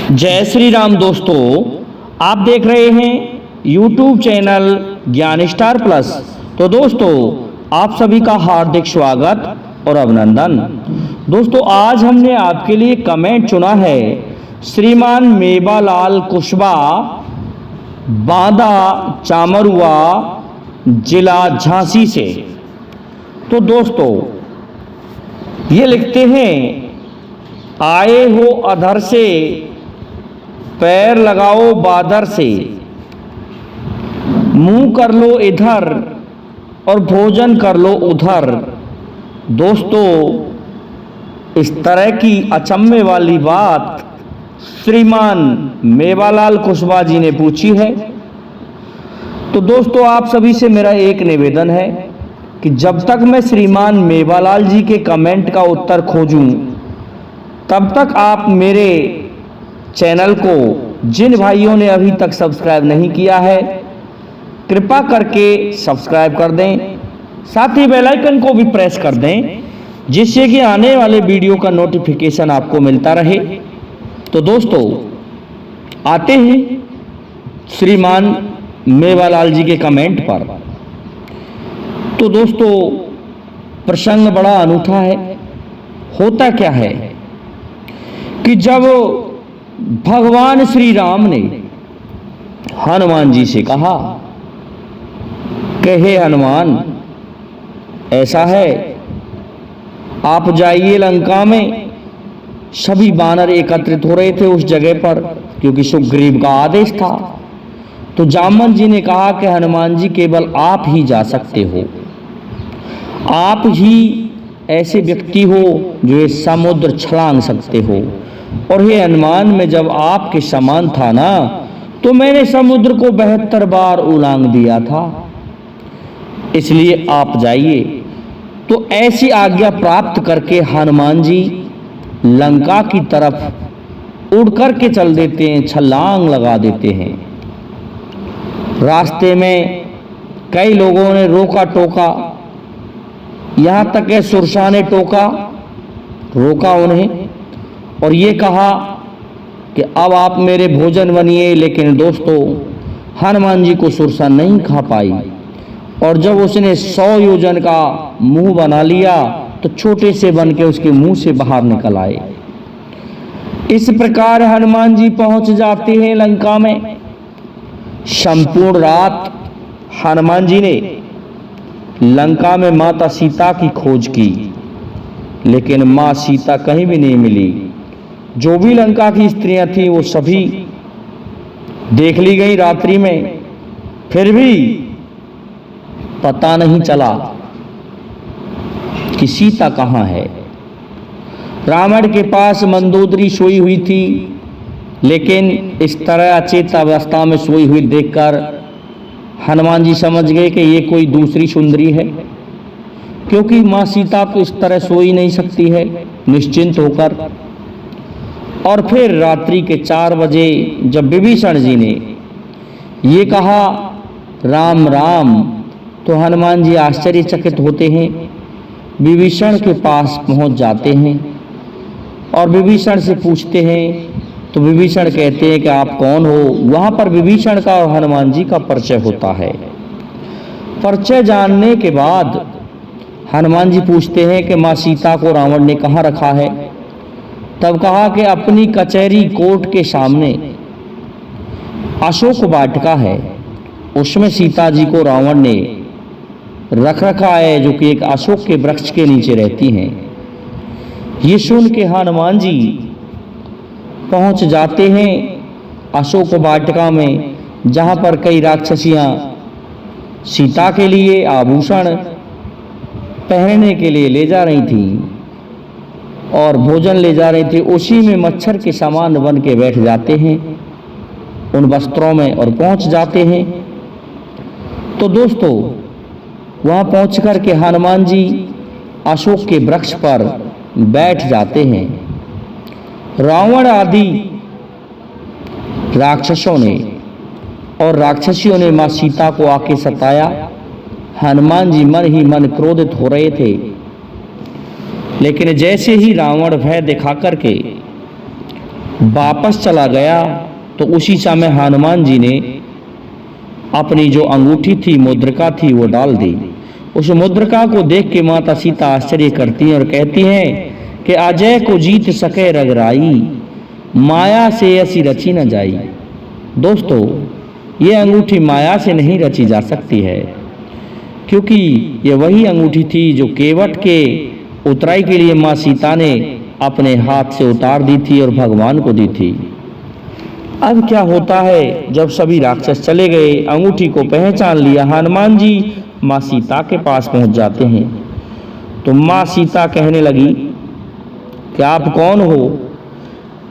जय श्री राम दोस्तों, आप देख रहे हैं YouTube चैनल ज्ञान स्टार प्लस। तो दोस्तों, आप सभी का हार्दिक स्वागत और अभिनंदन। दोस्तों, आज हमने आपके लिए कमेंट चुना है श्रीमान मेवालाल कुशवाहा, बांदा चामरुआ, जिला झांसी से। तो दोस्तों, ये लिखते हैं, आए हो अधर से, पैर लगाओ बादर से, मुंह कर लो इधर और भोजन कर लो उधर। दोस्तों, इस तरह की अचंभे वाली बात श्रीमान मेवालाल कुशवाहा जी ने पूछी है। तो दोस्तों, आप सभी से मेरा एक निवेदन है कि जब तक मैं श्रीमान मेवालाल जी के कमेंट का उत्तर खोजूं, तब तक आप मेरे चैनल को, जिन भाइयों ने अभी तक सब्सक्राइब नहीं किया है, कृपा करके सब्सक्राइब कर दें। साथ ही बेल आइकन को भी प्रेस कर दें, जिससे कि आने वाले वीडियो का नोटिफिकेशन आपको मिलता रहे। तो दोस्तों, आते हैं श्रीमान मेवालाल जी के कमेंट पर। तो दोस्तों, प्रसंग बड़ा अनूठा है। होता क्या है कि जब भगवान श्री राम ने हनुमान जी से कहा कि हे हनुमान, ऐसा है, आप जाइए लंका में। सभी वानर एकत्रित हो रहे थे उस जगह पर, क्योंकि सुग्रीव का आदेश था। तो जामवंत जी ने कहा कि हनुमान जी, केवल आप ही जा सकते हो, आप ही ऐसे व्यक्ति हो जो ये समुद्र छलांग सकते हो। और हे हनुमान, में जब आपके समान था ना, तो मैंने समुद्र को 72 बार उलांग दिया था, इसलिए आप जाइए। तो ऐसी आज्ञा प्राप्त करके हनुमान जी लंका की तरफ उड़ करके चल देते हैं, छलांग लगा देते हैं। रास्ते में कई लोगों ने रोका टोका, यहाँ तक कि सुरसा ने रोका उन्हें और ये कहा कि अब आप मेरे भोजन बनिए। लेकिन दोस्तों, हनुमान जी को सुरसा नहीं खा पाई, और जब उसने 100 योजन का मुंह बना लिया, तो छोटे से बन के उसके मुंह से बाहर निकल आए। इस प्रकार हनुमान जी पहुंच जाते हैं लंका में। संपूर्ण रात हनुमान जी ने लंका में माता सीता की खोज की, लेकिन मां सीता कहीं भी नहीं मिली। जो भी लंका की स्त्रियां थीं, वो सभी देख ली गई रात्रि में, फिर भी पता नहीं चला कि सीता कहाँ है। रावण के पास मंदोदरी सोई हुई थी, लेकिन इस तरह अचेत अवस्था में सोई हुई देखकर हनुमान जी समझ गए कि ये कोई दूसरी सुंदरी है, क्योंकि मां सीता तो इस तरह सो ही नहीं सकती है निश्चिंत होकर। और फिर रात्रि के 4 बजे जब विभीषण जी ने ये कहा राम राम, तो हनुमान जी आश्चर्यचकित होते हैं, विभीषण के पास पहुंच जाते हैं और विभीषण से पूछते हैं। तो विभीषण कहते हैं कि आप कौन हो। वहां पर विभीषण का और हनुमान जी का परिचय होता है। परिचय जानने के बाद हनुमान जी पूछते हैं कि मां सीता को रावण ने कहाँ रखा है। तब कहा कि अपनी कचहरी कोर्ट के सामने अशोक वाटिका है, उसमें सीता जी को रावण ने रख रखा है, जो कि एक अशोक के वृक्ष के नीचे रहती हैं। ये सुन के हनुमान जी पहुंच जाते हैं अशोक वाटिका में, जहां पर कई राक्षसियां सीता के लिए आभूषण पहनने के लिए ले जा रही थीं और भोजन ले जा रही थी। उसी में मच्छर के समान बन के बैठ जाते हैं उन वस्त्रों में और पहुंच जाते हैं। तो दोस्तों, वहां पहुंच कर के हनुमान जी अशोक के वृक्ष पर बैठ जाते हैं। रावण आदि राक्षसों ने और राक्षसियों ने मां सीता को आके सताया। हनुमान जी मन ही मन क्रोधित हो रहे थे, लेकिन जैसे ही रावण भय दिखा करके वापस चला गया तो उसी समय हनुमान जी ने अपनी जो अंगूठी थी, मुद्रिका थी, वो डाल दी। उस मुद्रिका को देख के माता सीता आश्चर्य करती हैं और कहती हैं कि अजय को जीत सके रगराई, माया से ऐसी रची न जाई। दोस्तों, ये अंगूठी माया से नहीं रची जा सकती है, क्योंकि ये वही अंगूठी थी जो केवट के उतराई के लिए माँ सीता ने अपने हाथ से उतार दी थी और भगवान को दी थी। अब क्या होता है, जब सभी राक्षस चले गए, अंगूठी को पहचान लिया, हनुमान जी माँ सीता के पास पहुंच जाते हैं। तो माँ सीता कहने लगी कि आप कौन हो।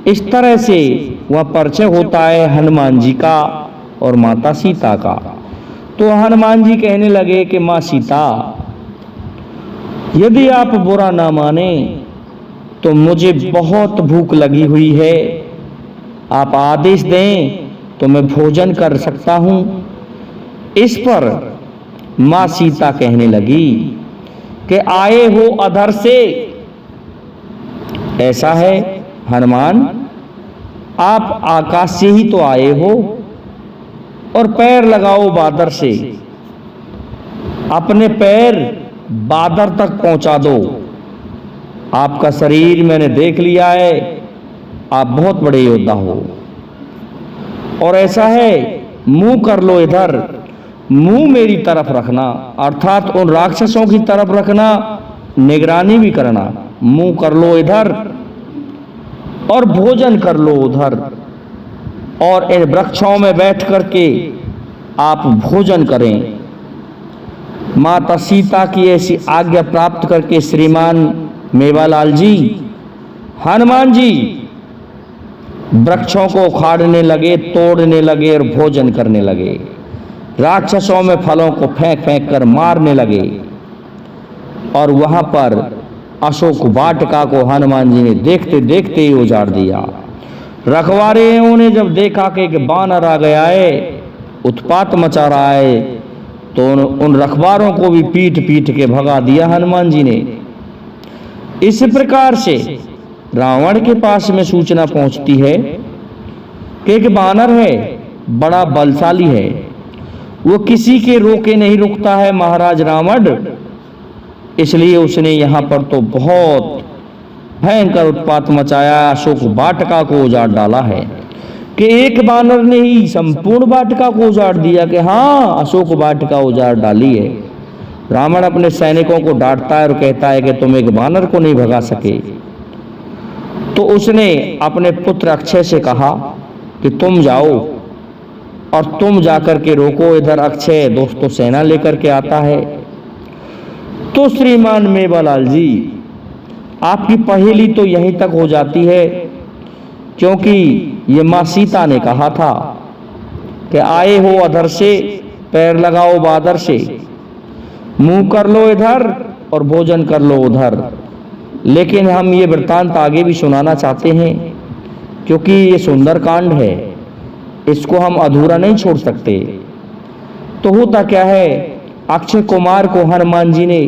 इस तरह से वह परिचय होता है हनुमान जी का और माता सीता का। तो हनुमान जी कहने लगे कि माँ सीता, यदि आप बुरा ना माने तो मुझे बहुत भूख लगी हुई है, आप आदेश दें तो मैं भोजन कर सकता हूं। इस पर माँ सीता कहने लगी कि आए हो अधर से। ऐसा है हनुमान, आप आकाश से ही तो आए हो, और पैर लगाओ बादर से, अपने पैर बादर तक पहुंचा दो। आपका शरीर मैंने देख लिया है, आप बहुत बड़े योद्धा हो। और ऐसा है, मुंह कर लो इधर, मुंह मेरी तरफ रखना, अर्थात उन राक्षसों की तरफ रखना, निगरानी भी करना। मुंह कर लो इधर और भोजन कर लो उधर, और इन वृक्षों में बैठ करके आप भोजन करें। माता सीता की ऐसी आज्ञा प्राप्त करके श्रीमान मेवालाल जी, हनुमान जी वृक्षों को उखाड़ने लगे, तोड़ने लगे और भोजन करने लगे। राक्षसों में फलों को फेंक फेंक कर मारने लगे। और वहां पर अशोक वाटिका को हनुमान जी ने देखते देखते ही उजाड़ दिया। रखवारियों ने जब देखा कि बानर आ गया है, उत्पात मचा रहा है, तो उन रखवारों को भी पीट पीट के भगा दिया हनुमान जी ने। इस प्रकार से रावण के पास में सूचना पहुंचती है कि एक बानर है, बड़ा बलशाली है, वो किसी के रोके नहीं रुकता है महाराज रावण। इसलिए उसने यहाँ पर तो बहुत भयंकर उत्पात मचाया, अशोक वाटिका को उजाड़ डाला है कि एक बानर ने ही संपूर्ण वाटिका को उजाड़ दिया कि हाँ, अशोक वाटिका उजाड़ डाली है। रावण अपने सैनिकों को डांटता है और कहता है कि तुम एक बानर को नहीं भगा सके। तो उसने अपने पुत्र अक्षय से कहा कि तुम जाओ और तुम जाकर के रोको इधर। अक्षय दोस्तों सेना लेकर के आता है। तो श्रीमान मेवालाल जी, आपकी पहेली तो यहीं तक हो जाती है, क्योंकि ये माँ सीता ने कहा था कि आए हो अधर से, पैर लगाओ बादर से, मुंह कर लो इधर और भोजन कर लो उधर। लेकिन हम ये वृत्तांत आगे भी सुनाना चाहते हैं, क्योंकि ये सुंदर कांड है, इसको हम अधूरा नहीं छोड़ सकते। तो होता क्या है, अक्षय कुमार को हनुमान जी ने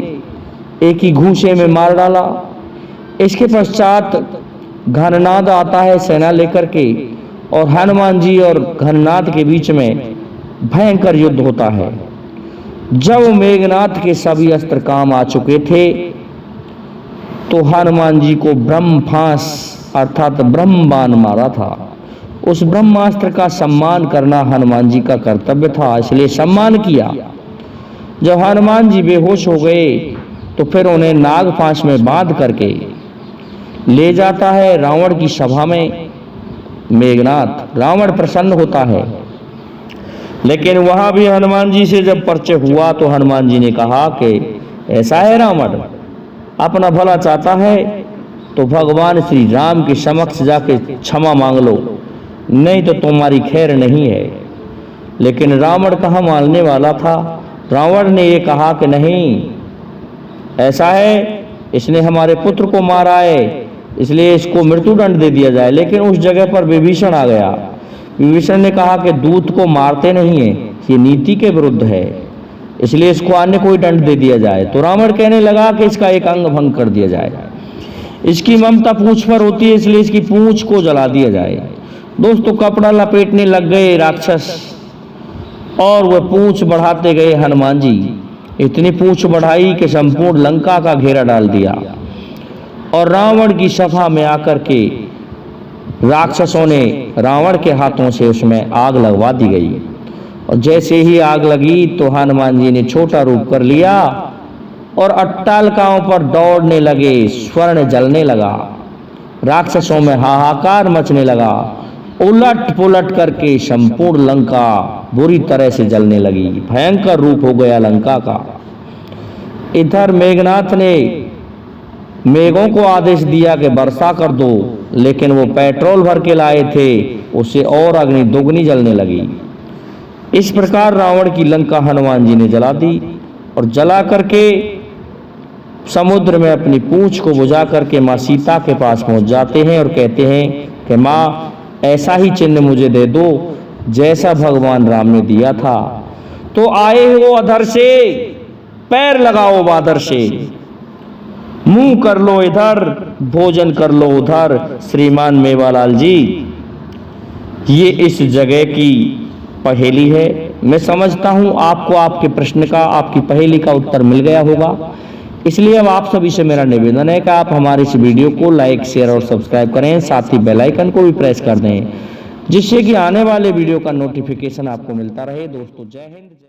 एक ही घूंसे में मार डाला। इसके पश्चात घननाद आता है सेना लेकर के, और हनुमान जी और घननाद के बीच में भयंकर युद्ध होता है। जब मेघनाथ के सभी अस्त्र काम आ चुके थे, तो हनुमान जी को ब्रह्मफांस अर्थात ब्रह्म बाण मारा था। उस ब्रह्मास्त्र का सम्मान करना हनुमान जी का कर्तव्य था, इसलिए सम्मान किया। जब हनुमान जी बेहोश हो गए, तो फिर उन्हें नागपाश में बांध करके ले जाता है रावण की सभा में मेघनाथ। रावण प्रसन्न होता है, लेकिन वहां भी हनुमान जी से जब परिचय हुआ तो हनुमान जी ने कहा कि ऐसा है रावण, अपना भला चाहता है तो भगवान श्री राम के समक्ष जाके क्षमा मांग लो, नहीं तो तुम्हारी खैर नहीं है। लेकिन रावण कहाँ मानने वाला था। रावण ने ये कहा कि नहीं, ऐसा है, इसने हमारे पुत्र को मारा है, इसलिए इसको मृत्युदंड दे दिया जाए। लेकिन उस जगह पर विभीषण आ गया। विभीषण ने कहा कि दूत को मारते नहीं है, ये नीति के विरुद्ध है, इसलिए इसको अन्य कोई दंड दे दिया जाए। तो रावण कहने लगा कि इसका एक अंग भंग कर दिया जाए। इसकी ममता पूंछ पर होती है, इसलिए इसकी पूंछ को जला दिया जाए। दोस्तों, कपड़ा लपेटने लग गए राक्षस और वह पूंछ बढ़ाते गए हनुमान जी। इतनी पूंछ बढ़ाई कि संपूर्ण लंका का घेरा डाल दिया और रावण की सभा में आकर के राक्षसों ने रावण के हाथों से उसमें आग लगवा दी गई। और जैसे ही आग लगी तो हनुमान जी ने छोटा रूप कर लिया और अट्टालिकाओं पर दौड़ने लगे। स्वर्ण जलने लगा, राक्षसों में हाहाकार मचने लगा। उलट पुलट करके संपूर्ण लंका बुरी तरह से जलने लगी। भयंकर रूप हो गया लंका का। इधर मेघनाथ ने मेघों को आदेश दिया कि वर्षा कर दो, लेकिन वो पेट्रोल भर के लाए थे, उससे और अग्नि दोगुनी जलने लगी। इस प्रकार रावण की लंका हनुमान जी ने जला दी और जला करके समुद्र में अपनी पूंछ को बुझा करके माँ सीता के पास पहुंच जाते हैं और कहते हैं कि माँ, ऐसा ही चिन्ह मुझे दे दो जैसा भगवान राम ने दिया था। तो आए हो अधर से, पैर लगाओ बादर से, मुंह कर लो इधर, भोजन कर लो उधर। श्रीमान मेवालाल जी, ये इस जगह की पहेली है। मैं समझता हूं आपको आपके प्रश्न का, आपकी पहेली का उत्तर मिल गया होगा। इसलिए अब आप सभी से मेरा निवेदन है कि आप हमारे इस वीडियो को लाइक, शेयर और सब्सक्राइब करें, साथ ही बेल आइकन को भी प्रेस कर दें, जिससे कि आने वाले वीडियो का नोटिफिकेशन आपको मिलता रहे। दोस्तों, जय हिंद।